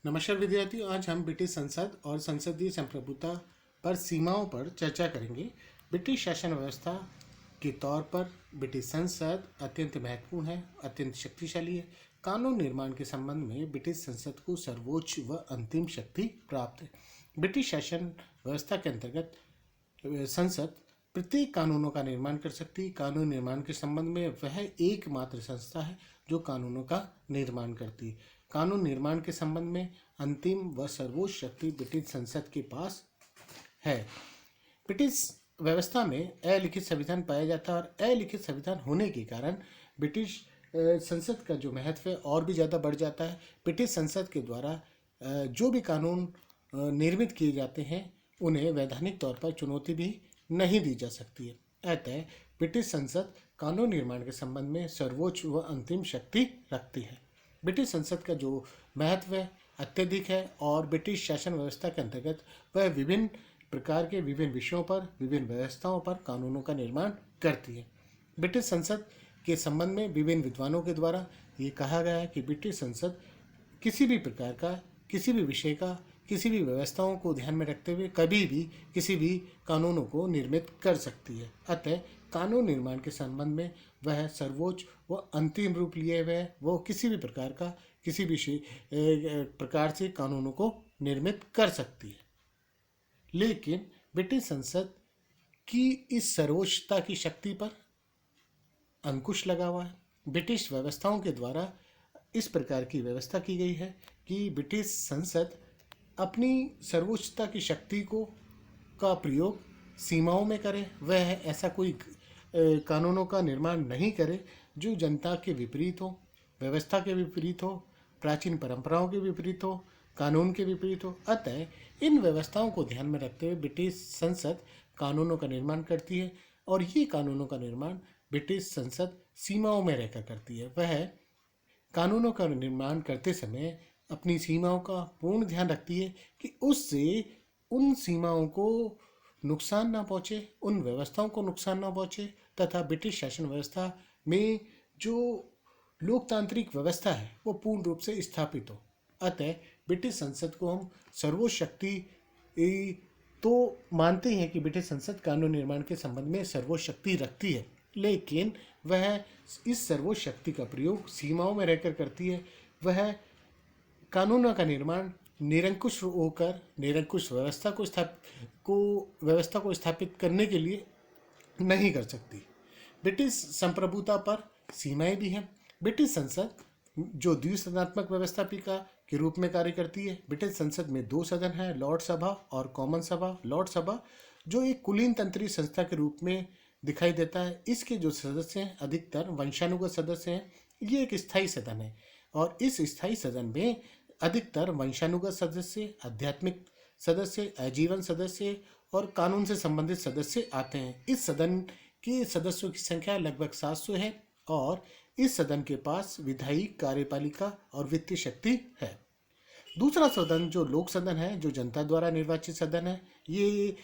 नमस्कार विद्यार्थियों, आज हम ब्रिटिश संसद और संसदीय संप्रभुता पर सीमाओं पर चर्चा करेंगे। ब्रिटिश शासन व्यवस्था के तौर पर ब्रिटिश संसद अत्यंत महत्वपूर्ण है, अत्यंत शक्तिशाली है। कानून निर्माण के संबंध में ब्रिटिश संसद को सर्वोच्च व अंतिम शक्ति प्राप्त है। ब्रिटिश शासन व्यवस्था के अंतर्गत संसद प्रत्येक कानूनों का निर्माण कर सकती है। कानून निर्माण के संबंध में वह एकमात्र संस्था है जो कानूनों का निर्माण करती है। कानून निर्माण के संबंध में अंतिम व सर्वोच्च शक्ति ब्रिटिश संसद के पास है। ब्रिटिश व्यवस्था में अलिखित संविधान पाया जाता है और अलिखित संविधान होने के कारण ब्रिटिश संसद का जो महत्व है और भी ज़्यादा बढ़ जाता है। ब्रिटिश संसद के द्वारा जो भी कानून निर्मित किए जाते हैं उन्हें वैधानिक तौर पर चुनौती भी नहीं दी जा सकती है। अतः ब्रिटिश संसद कानून निर्माण के संबंध में सर्वोच्च व अंतिम शक्ति रखती है। ब्रिटिश संसद का जो महत्व है अत्यधिक है और ब्रिटिश शासन व्यवस्था के अंतर्गत वह विभिन्न प्रकार के विभिन्न विषयों पर, विभिन्न व्यवस्थाओं पर कानूनों का निर्माण करती है। ब्रिटिश संसद के संबंध में विभिन्न विद्वानों के द्वारा ये कहा गया है कि ब्रिटिश संसद किसी भी प्रकार का, किसी भी विषय का, किसी भी व्यवस्थाओं को ध्यान में रखते हुए कभी भी किसी भी कानूनों को निर्मित कर सकती है। अतः कानून निर्माण के संबंध में वह सर्वोच्च व अंतिम रूप लिए हुए है। वो किसी भी प्रकार का, किसी भी प्रकार से कानूनों को निर्मित कर सकती है। लेकिन ब्रिटिश संसद की इस सर्वोच्चता की शक्ति पर अंकुश लगा हुआ है। ब्रिटिश व्यवस्थाओं के द्वारा इस प्रकार की व्यवस्था की गई है कि ब्रिटिश संसद अपनी सर्वोच्चता की शक्ति का प्रयोग सीमाओं में करे। वह ऐसा कोई कानूनों का निर्माण नहीं करे जो जनता के विपरीत हो, व्यवस्था के विपरीत हो, प्राचीन परंपराओं के विपरीत हो, कानून के विपरीत हो। अतः इन व्यवस्थाओं को ध्यान में रखते हुए ब्रिटिश संसद कानूनों का निर्माण करती है और ये कानूनों का निर्माण ब्रिटिश संसद सीमाओं में रहकर करती है। वह कानूनों का निर्माण करते समय अपनी सीमाओं का पूर्ण ध्यान रखती है कि उससे उन सीमाओं को नुकसान ना पहुँचे, उन व्यवस्थाओं को नुकसान ना पहुँचे तथा ब्रिटिश शासन व्यवस्था में जो लोकतांत्रिक व्यवस्था है वो पूर्ण रूप से स्थापित हो। अतः ब्रिटिश संसद को हम सर्वोच्च शक्ति तो मानते हैं कि ब्रिटिश संसद कानून निर्माण के संबंध में सर्वोच्च शक्ति रखती है, लेकिन वह इस सर्वोच्च शक्ति का प्रयोग सीमाओं में रहकर करती है। वह कानूनों का निर्माण निरंकुश होकर निरंकुश व्यवस्था को स्थापित करने के लिए नहीं कर सकती। ब्रिटिश संप्रभुता पर सीमाएं भी हैं। ब्रिटिश संसद जो द्विसदनात्मक व्यवस्थापिका के रूप में कार्य करती है। ब्रिटिश संसद में दो सदन हैं, लॉर्ड सभा और कॉमन सभा। लॉर्ड सभा जो एक कुलीन तंत्रीय संस्था के रूप में दिखाई देता है। इसके जो सदस्य हैं अधिकतर वंशानुगत सदस्य हैं। ये एक स्थायी सदन है और इस स्थायी सदन में अधिकतर वंशानुगत सदस्य, आध्यात्मिक सदस्य, आजीवन सदस्य और कानून से संबंधित सदस्य आते हैं। इस सदन के सदस्यों की संख्या लगभग 700 है और इस सदन के पास विधायी, कार्यपालिका और वित्तीय शक्ति है। दूसरा सदन जो लोक सदन है, जो जनता द्वारा निर्वाचित सदन है, ये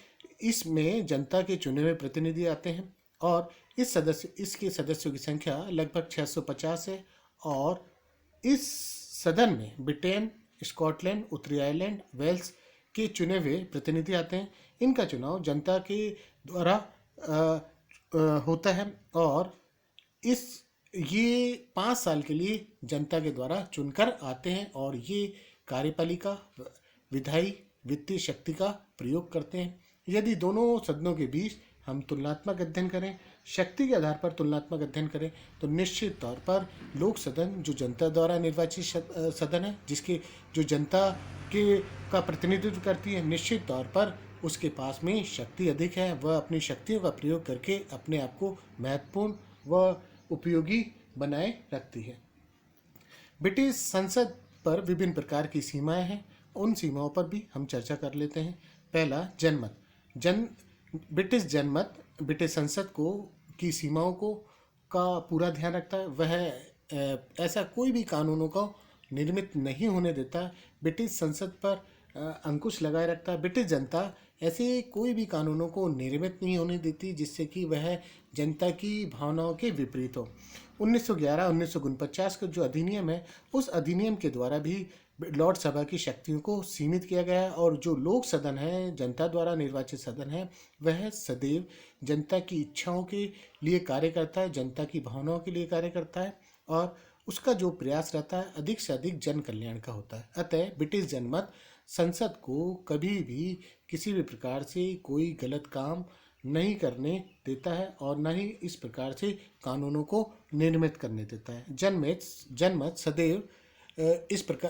इसमें जनता के चुने हुए प्रतिनिधि आते हैं और इसके सदस्यों की संख्या लगभग 650 है और इस सदन में ब्रिटेन, स्कॉटलैंड, उत्तरी आयरलैंड, वेल्स के चुने हुए प्रतिनिधि आते हैं। इनका चुनाव जनता के द्वारा होता है और ये 5 साल के लिए जनता के द्वारा चुनकर आते हैं और ये कार्यपालिका, विधायी, वित्तीय शक्ति का प्रयोग करते हैं। यदि दोनों सदनों के बीच हम तुलनात्मक अध्ययन करें, शक्ति के आधार पर तुलनात्मक अध्ययन करें, तो निश्चित तौर पर लोक सदन जो जनता द्वारा निर्वाचित सदन है, जिसके जो जनता का प्रतिनिधित्व करती है, निश्चित तौर पर उसके पास में शक्ति अधिक है। वह अपनी शक्तियों का प्रयोग करके अपने आप को महत्वपूर्ण व उपयोगी बनाए रखती है। ब्रिटिश संसद पर विभिन्न प्रकार की सीमाएं हैं, उन सीमाओं पर भी हम चर्चा कर लेते हैं। पहला, जनमत। ब्रिटिश जनमत ब्रिटिश संसद की सीमाओं का पूरा ध्यान रखता है। वह ऐसा कोई भी कानूनों को निर्मित नहीं होने देता। ब्रिटिश संसद पर अंकुश लगाए रखता है। ब्रिटिश जनता ऐसे कोई भी कानूनों को निर्मित नहीं होने देती जिससे कि वह जनता की भावनाओं के विपरीत हो। 1911 1949 का जो अधिनियम है, उस अधिनियम के द्वारा भी लॉर्ड सभा की शक्तियों को सीमित किया गया है और जो लोक सदन है, जनता द्वारा निर्वाचित सदन है, वह सदैव जनता की इच्छाओं के लिए कार्य करता है, जनता की भावनाओं के लिए कार्य करता है और उसका जो प्रयास रहता है अधिक से अधिक जन कल्याण का होता है। अतः ब्रिटिश जनमत संसद को कभी भी किसी भी प्रकार से कोई गलत काम नहीं करने देता है और न ही इस प्रकार से कानूनों को निर्मित करने देता है। जनमत सदैव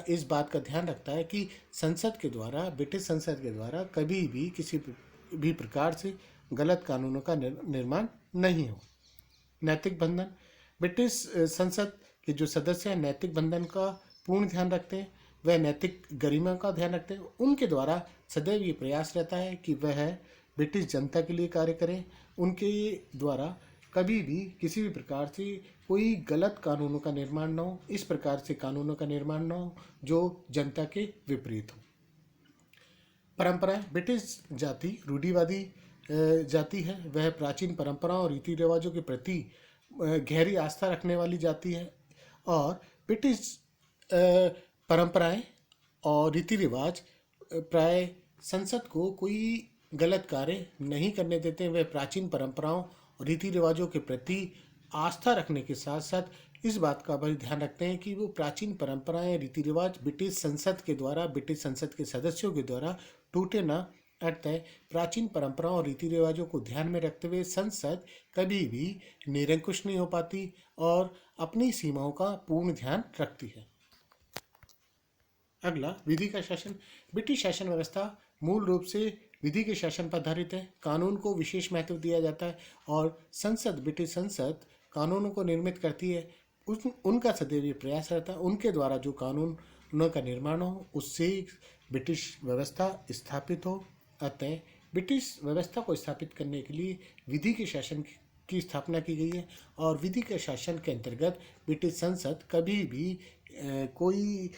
इस बात का ध्यान रखता है कि संसद के द्वारा, ब्रिटिश संसद के द्वारा कभी भी किसी भी प्रकार से गलत कानूनों का निर्माण नहीं हो। नैतिक बंधन, ब्रिटिश संसद के जो सदस्य हैं नैतिक बंधन का पूर्ण ध्यान रखते हैं, वह नैतिक गरिमा का ध्यान रखते हैं। उनके द्वारा सदैव ये प्रयास रहता है कि वह ब्रिटिश जनता के लिए कार्य करें। उनके द्वारा कभी भी किसी भी प्रकार से कोई गलत कानूनों का निर्माण न हो, इस प्रकार से कानूनों का निर्माण न हो जो जनता के विपरीत हो। परंपराएं, ब्रिटिश जाति रूढ़िवादी जाति है। वह प्राचीन परंपराओं और रीति रिवाजों के प्रति गहरी आस्था रखने वाली जाति है और ब्रिटिश परंपराएं और रीति रिवाज प्राय संसद को कोई गलत कार्य नहीं करने देते हैं। वह प्राचीन परंपराओं और रीति रिवाजों के प्रति आस्था रखने के साथ साथ इस बात का भी ध्यान रखते हैं कि वो प्राचीन परंपराएं रीति रिवाज ब्रिटिश संसद के द्वारा, ब्रिटिश संसद के सदस्यों के द्वारा टूटे ना। अतः प्राचीन परंपराओं और रीति रिवाजों को ध्यान में रखते हुए संसद कभी भी निरंकुश नहीं हो पाती और अपनी सीमाओं का पूर्ण ध्यान रखती है। अगला, विधि का शासन। ब्रिटिश शासन व्यवस्था मूल रूप से विधि के शासन पर आधारित है। कानून को विशेष महत्व दिया जाता है और ब्रिटिश संसद कानूनों को निर्मित करती है। उनका सदैव ये प्रयास रहता है उनके द्वारा जो कानूनों का निर्माण हो उससे ब्रिटिश व्यवस्था स्थापित हो। अतः ब्रिटिश व्यवस्था को स्थापित करने के लिए विधि के शासन की स्थापना की गई है और विधि के शासन के अंतर्गत ब्रिटिश संसद कभी भी कोई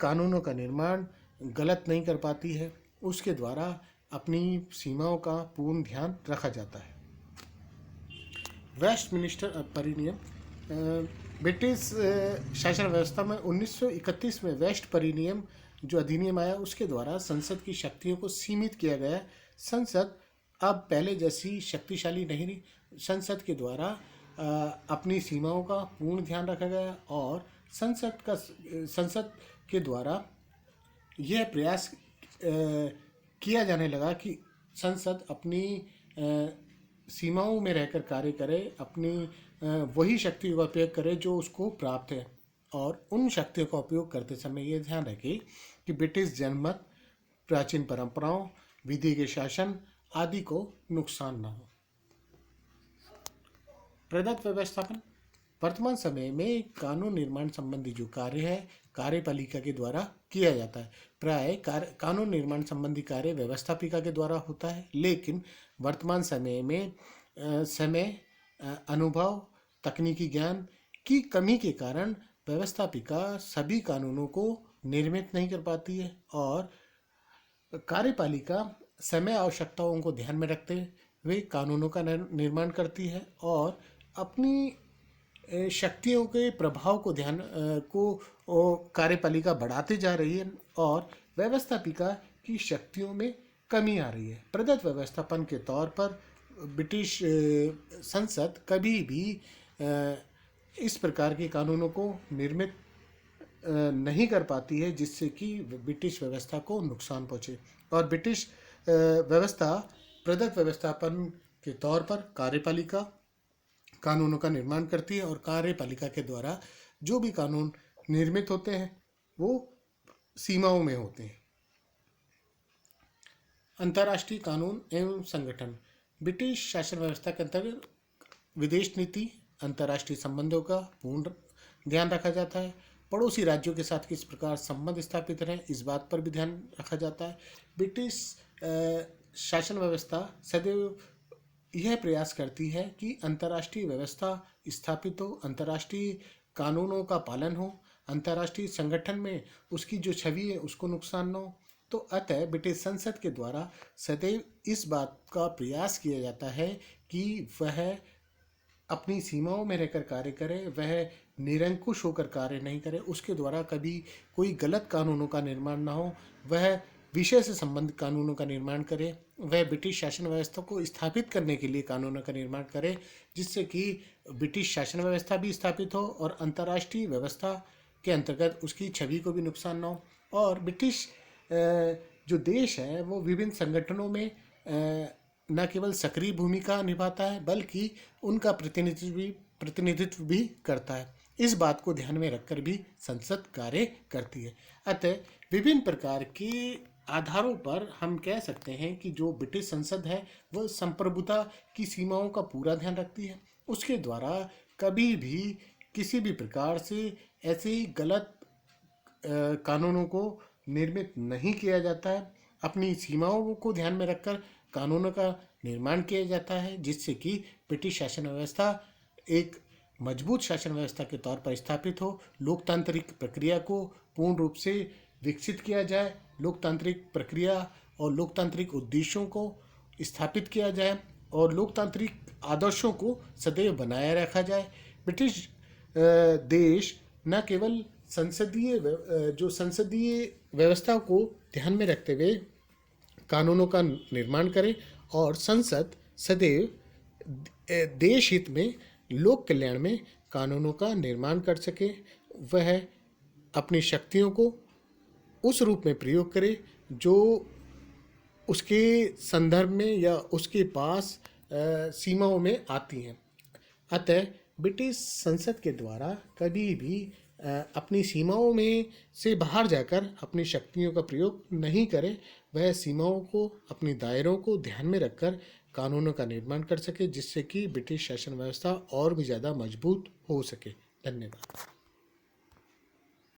कानूनों का निर्माण गलत नहीं कर पाती है। उसके द्वारा अपनी सीमाओं का पूर्ण ध्यान रखा जाता है। वेस्टमिनिस्टर परिनियम, ब्रिटिश शासन व्यवस्था में 1931 में वेस्ट परिनियम जो अधिनियम आया उसके द्वारा संसद की शक्तियों को सीमित किया गया। संसद अब पहले जैसी शक्तिशाली नहीं रही। संसद के द्वारा अपनी सीमाओं का पूर्ण ध्यान रखा गया और संसद के द्वारा यह प्रयास किया जाने लगा कि संसद अपनी सीमाओं में रहकर कार्य करे, अपनी वही शक्ति का उपयोग करे जो उसको प्राप्त है और उन शक्तियों का उपयोग करते समय ये ध्यान रखे कि ब्रिटिश जनमत, प्राचीन परंपराओं, विधि के शासन आदि को नुकसान न हो। प्रदत्त व्यवस्थापन, वर्तमान समय में कानून निर्माण संबंधी जो कार्य है कार्यपालिका के द्वारा किया जाता है। प्राय कानून निर्माण संबंधी कार्य व्यवस्थापिका के द्वारा होता है, लेकिन वर्तमान समय में अनुभव, तकनीकी ज्ञान की कमी के कारण व्यवस्थापिका सभी कानूनों को निर्मित नहीं कर पाती है और कार्यपालिका समय आवश्यकताओं को ध्यान में रखते हुए कानूनों का निर्माण करती है और अपनी शक्तियों के प्रभाव को कार्यपालिका बढ़ाते जा रही है और व्यवस्थापिका की शक्तियों में कमी आ रही है। प्रदत्त व्यवस्थापन के तौर पर ब्रिटिश संसद कभी भी इस प्रकार के कानूनों को निर्मित नहीं कर पाती है जिससे कि ब्रिटिश व्यवस्था को नुकसान पहुँचे और ब्रिटिश व्यवस्था प्रदत्त व्यवस्थापन के तौर पर कार्यपालिका कानूनों का निर्माण करती है और कार्यपालिका के द्वारा जो भी कानून निर्मित होते हैं वो सीमाओं में होते हैं। अंतर्राष्ट्रीय कानून एवं संगठन, ब्रिटिश शासन व्यवस्था के अंतर्गत विदेश नीति, अंतर्राष्ट्रीय संबंधों का पूर्ण ध्यान रखा जाता है। पड़ोसी राज्यों के साथ किस प्रकार संबंध स्थापित रहें इस बात पर भी ध्यान रखा जाता है। ब्रिटिश शासन व्यवस्था सदैव यह प्रयास करती है कि अंतर्राष्ट्रीय व्यवस्था स्थापित हो, अंतर्राष्ट्रीय कानूनों का पालन हो, अंतर्राष्ट्रीय संगठन में उसकी जो छवि है उसको नुकसान न हो। तो अतः ब्रिटिश संसद के द्वारा सदैव इस बात का प्रयास किया जाता है कि वह अपनी सीमाओं में रहकर कार्य करे, वह निरंकुश होकर कार्य नहीं करे, उसके द्वारा कभी कोई गलत कानूनों का निर्माण ना हो, वह विषय से संबंधित कानूनों का निर्माण करे, वह ब्रिटिश शासन व्यवस्था को स्थापित करने के लिए कानूनों का निर्माण करे, जिससे कि ब्रिटिश शासन व्यवस्था भी स्थापित हो और अंतर्राष्ट्रीय व्यवस्था के अंतर्गत उसकी छवि को भी नुकसान ना हो। और ब्रिटिश जो देश है वो विभिन्न संगठनों में न केवल सक्रिय भूमिका निभाता है बल्कि उनका प्रतिनिधित्व भी करता है। इस बात को ध्यान में रखकर भी संसद कार्य करती है। अतः विभिन्न प्रकार के आधारों पर हम कह सकते हैं कि जो ब्रिटिश संसद है वह संप्रभुता की सीमाओं का पूरा ध्यान रखती है। उसके द्वारा कभी भी किसी भी प्रकार से ऐसे ही गलत कानूनों को निर्मित नहीं किया जाता है। अपनी सीमाओं को ध्यान में रखकर कानूनों का निर्माण किया जाता है, जिससे कि ब्रिटिश शासन व्यवस्था एक मजबूत शासन व्यवस्था के तौर पर स्थापित हो, लोकतांत्रिक प्रक्रिया को पूर्ण रूप से विकसित किया जाए, लोकतांत्रिक प्रक्रिया और लोकतांत्रिक उद्देश्यों को स्थापित किया जाए और लोकतांत्रिक आदर्शों को सदैव बनाए रखा जाए। ब्रिटिश देश न केवल संसदीय व्यवस्था को ध्यान में रखते हुए कानूनों का निर्माण करे और संसद सदैव देश हित में, लोक कल्याण में कानूनों का निर्माण कर सके। वह अपनी शक्तियों को उस रूप में प्रयोग करे जो उसके संदर्भ में या उसके पास सीमाओं में आती हैं। अतः ब्रिटिश संसद के द्वारा कभी भी अपनी सीमाओं में से बाहर जाकर अपनी शक्तियों का प्रयोग नहीं करे। वह सीमाओं को, अपनी दायरों को ध्यान में रखकर कानूनों का निर्माण कर सके, जिससे कि ब्रिटिश शासन व्यवस्था और भी ज़्यादा मजबूत हो सके। धन्यवाद।